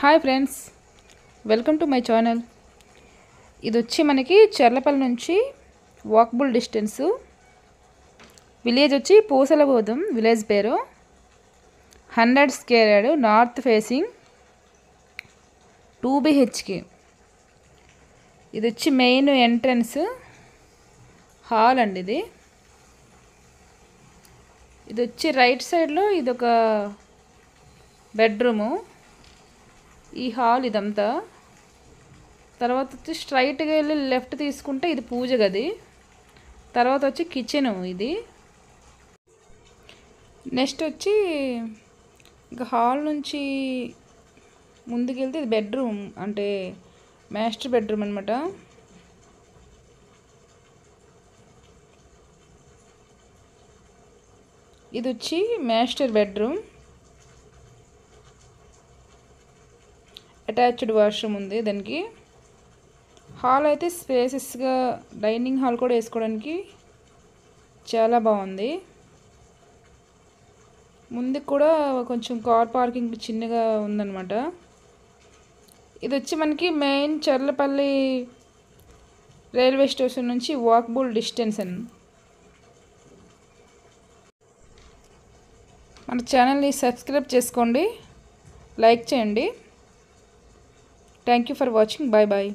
Hi friends, welcome to my channel. ఇది వచ్చి మనకి చర్లపల్లి నుంచి వాకబుల్ డిస్టెన్సు. విలేజ్ వచ్చి పూసలబోధం విలేజ్ పేరు. 100 square yard, north facing, 2 BHK. ఇది వచ్చి మెయిన్ ఎంట్రన్స్ హాల్ అండి. ఇది వచ్చి రైట్ సైడ్లో ఇదొక బెడ్రూము. ఈ హాల్ ఇదంతా. తర్వాత వచ్చి స్ట్రైట్గా వెళ్ళి లెఫ్ట్ తీసుకుంటే ఇది పూజ గది. తర్వాత వచ్చి కిచెను ఇది. నెక్స్ట్ వచ్చి ఇంకా హాల్ నుంచి ముందుకెళ్తే ఇది బెడ్రూమ్, అంటే మాస్టర్ బెడ్రూమ్ అనమాట. ఇది వచ్చి మాస్టర్ బెడ్రూమ్. అటాచ్డ్ వాష్రూమ్ ఉంది దానికి. హాల్ అయితే స్పేసెస్గా డైనింగ్ హాల్ కూడా వేసుకోవడానికి చాలా బాగుంది. ముందుకు కూడా కొంచెం కార్ పార్కింగ్ చిన్నగా ఉందన్నమాట. ఇది వచ్చి మనకి మెయిన్ చర్లపల్లి రైల్వే స్టేషన్ నుంచి వాకబుల్ డిస్టెన్స్ అని. మన ఛానల్ని సబ్స్క్రైబ్ చేసుకోండి, లైక్ చేయండి. Thank you for watching. Bye bye.